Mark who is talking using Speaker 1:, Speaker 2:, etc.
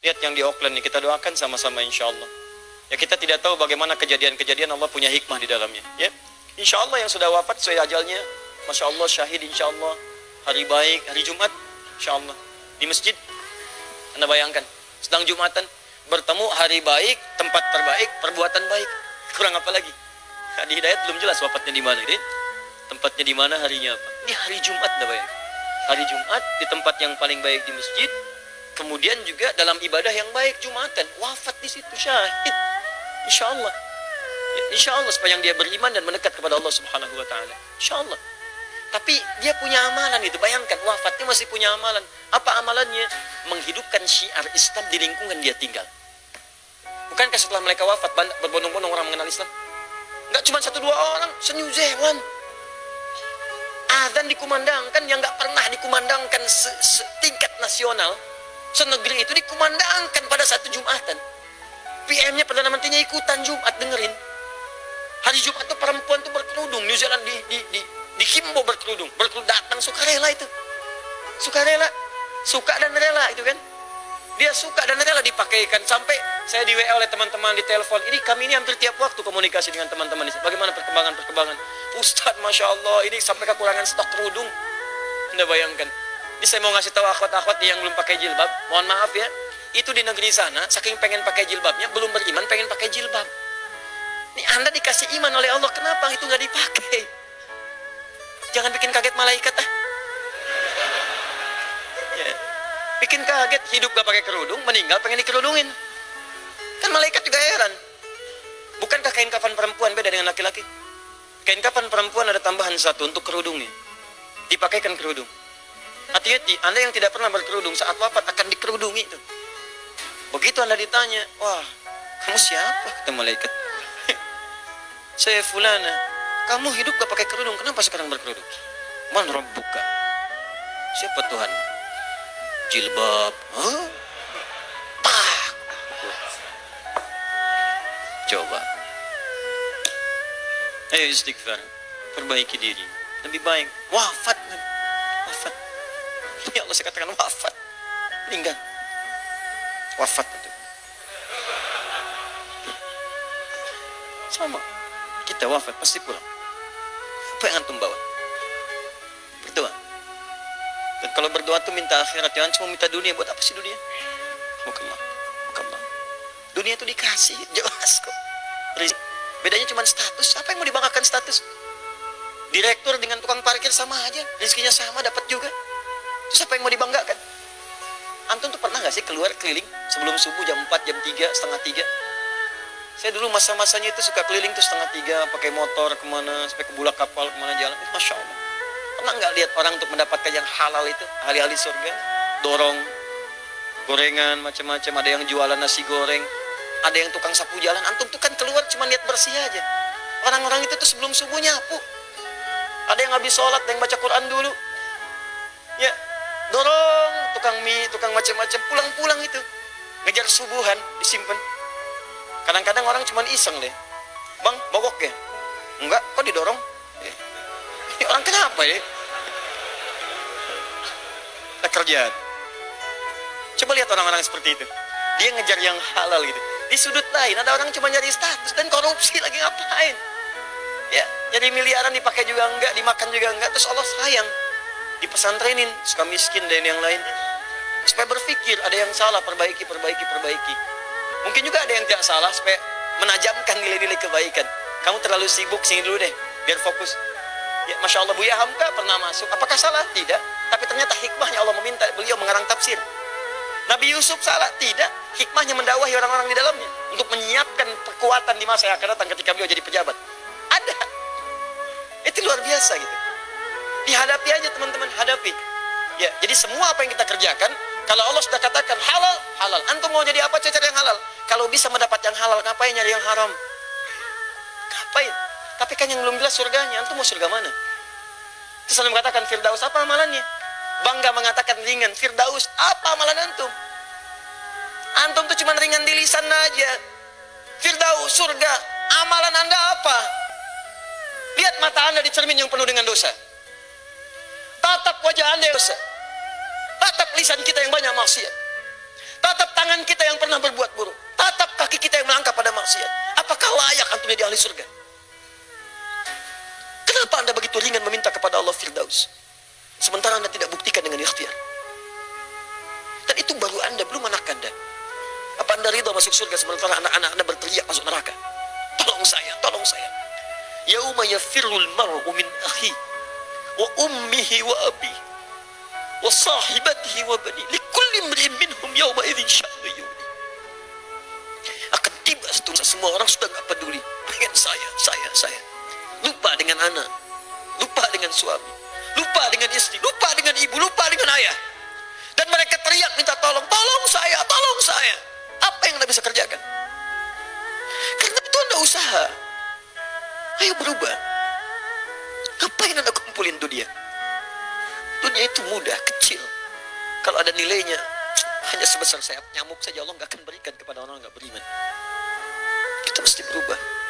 Speaker 1: Lihat yang di Auckland nih, kita doakan sama-sama insya Allah. Ya kita tidak tahu bagaimana kejadian-kejadian, Allah punya hikmah di dalamnya. Ya, insya Allah yang sudah wafat sesuai ajalnya, masya Allah syahid insya Allah, hari baik, hari Jumat, insya Allah di masjid. Anda bayangkan, sedang Jumatan, bertemu hari baik, tempat terbaik, perbuatan baik, kurang apa lagi? Di Hidayat belum jelas wafatnya di mana, ini tempatnya di mana, harinya apa? Ini hari Jumat, dah bayangkan. Hari Jumat di tempat yang paling baik di masjid, kemudian juga dalam ibadah yang baik Jumatan, wafat di situ syahid. Insya Allah, ya, insya Allah sepanjang dia beriman dan mendekat kepada Allah Subhanahu Wa Taala, insya Allah. Tapi dia punya amalan itu, bayangkan wafatnya masih punya amalan. Apa amalannya? Menghidupkan syiar Islam di lingkungan dia tinggal. Bukankah setelah mereka wafat berbondong-bondong orang mengenal Islam? Enggak cuma 1-2 orang, se-New Zealand. Azan dikumandangkan yang nggak pernah dikumandangkan setingkat nasional, senegeri itu dikumandangkan pada satu Jumatan. PM-nya Perdana Menterinya ikutan Jumat dengerin. Hari Jumat itu perempuan tuh berkerudung, New Zealand dihimbau berkerudung datang sukarela itu, sukarela, suka dan rela itu kan. Dia suka dan rela dipakaikan. Sampai saya di WA oleh teman-teman di telepon. Kami ini hampir tiap waktu komunikasi dengan teman-teman. Bagaimana perkembangan? Ustadz, Masya Allah, ini sampai kekurangan stok kerudung. Anda bayangkan. Ini saya mau ngasih tahu akhwat-akhwat yang belum pakai jilbab. Mohon maaf ya. Itu di negeri sana, saking pengen pakai jilbabnya, belum beriman pengen pakai jilbab. Ini Anda dikasih iman oleh Allah, kenapa itu nggak dipakai? Jangan bikin kaget malaikat ah. Ya. Bikin kaget, hidup gak pakai kerudung, meninggal pengen dikerudungin. Kan malaikat juga heran. Bukankah kain kafan perempuan beda dengan laki-laki? Kain kafan perempuan ada tambahan satu untuk kerudungnya. Dipakaikan kerudung. Hati-hati, Anda yang tidak pernah berkerudung saat wafat akan dikerudungi itu. Begitu Anda ditanya, wah, kamu siapa? Kata malaikat. Saya fulana. Kamu hidup gak pakai kerudung, kenapa sekarang berkerudung? Man rabbuka. Siapa Tuhan? Jilbab. Huh? Coba. Ayo istighfar. Perbaiki diri. Lebih baik. Wafat. Wafat. Ya Allah, saya katakan wafat. Meninggal. Wafat itu. Sama. Kita wafat pasti pulang. Apa yang antum bawa? Berdoa. Dan kalau berdoa tuh minta akhirat, jangan cuma minta dunia. Buat apa sih dunia? Mukallah. Dunia itu dikasih, jelas kok. Bedanya cuma status. Apa yang mau dibanggakan status? Direktur dengan tukang parkir sama aja, rezekinya sama, dapat juga. Terus apa yang mau dibanggakan? Antum tuh pernah gak sih keluar keliling sebelum subuh jam 4, jam 3, setengah 3? Saya dulu masa-masanya itu suka keliling tuh setengah 3, pakai motor kemana, sampai ke bulak kapal, kemana jalan. Masya Allah. Pernah nggak lihat orang untuk mendapatkan yang halal itu, ahli-ahli surga? Dorong, gorengan, macam-macam. Ada yang jualan nasi goreng, ada yang tukang sapu jalan. Antum tuh kan keluar cuma niat bersih aja. Orang-orang itu tuh sebelum subuh nyapu. Ada yang habis sholat, ada yang baca Quran dulu. Ya, dorong, tukang mie, tukang macam-macam. Pulang-pulang itu, ngejar subuhan, disimpan. Kadang-kadang orang cuma iseng deh. Bang, mogok ya? Enggak, kok didorong? Ini orang kenapa ya? Nah, kerjaan. Coba lihat orang-orang seperti itu. Dia ngejar yang halal gitu. Di sudut lain ada orang cuma nyari status dan korupsi lagi, ngapain? Ya, jadi miliaran dipakai juga enggak, dimakan juga enggak. Terus Allah sayang. Dipesantrenin, suka miskin dan yang lain. Supaya berpikir ada yang salah, perbaiki. Mungkin juga ada yang tidak salah, supaya menajamkan nilai-nilai kebaikan. Kamu terlalu sibuk, sini dulu deh, biar fokus. Ya, Masya Allah, Buya Hamka pernah masuk. Apakah salah? Tidak. Tapi ternyata hikmahnya Allah meminta beliau mengarang tafsir. Nabi Yusuf salah? Tidak. Hikmahnya mendakwahi orang-orang di dalamnya untuk menyiapkan kekuatan di masa yang akan datang ketika beliau jadi pejabat. Ada. Itu luar biasa gitu. Dihadapi aja teman-teman, hadapi. Ya, jadi semua apa yang kita kerjakan, kalau Allah sudah katakan halal, halal. Antum mau jadi apa? Cari yang halal. Kalau bisa mendapat yang halal, ngapain nyari yang haram? Ngapain? Tapi kan yang belum jelas surganya. Antum mau surga mana? Terus Anda mengatakan Firdaus, apa amalannya? Bangga mengatakan ringan. Firdaus, apa amalan antum? Antum tuh cuma ringan di lisan aja. Firdaus, surga, amalan Anda apa? Lihat mata Anda di cermin yang penuh dengan dosa. Tatap wajah Anda yang dosa. Tatap lisan kita yang banyak maksiat. Tatap tangan kita yang pernah berbuat buruk. Tatap kaki kita yang melangkah pada maksiat. Apakah layak antum jadi ahli surga? Kenapa Anda begitu ringan meminta kepada Allah Firdaus? Sementara Anda tidak buktikan dengan ikhtiar. Dan itu baru Anda, belum anak Anda. Apa Anda ridha masuk surga sementara anak-anak Anda berteriak masuk neraka? Tolong saya, tolong saya. Yauma yafirrul mar'u min akhi wa ummihi wa abi wa sahibatihi wa bani likulli imri'in minhum yawma idzin sya'nu yughni. Akan tiba semua orang sudah enggak peduli. Pengen saya. Lupa dengan anak, lupa dengan suami, lupa dengan istri, lupa dengan ibu, lupa dengan ayah. Dan mereka teriak minta tolong, tolong saya, tolong saya. Apa yang Anda bisa kerjakan? Karena itu Anda usaha. Ayo berubah. Ngapain Anda kumpulin dunia? Dunia itu mudah, kecil. Kalau ada nilainya hanya sebesar sayap nyamuk saja, Allah nggak akan berikan kepada orang yang nggak beriman. Kita mesti berubah.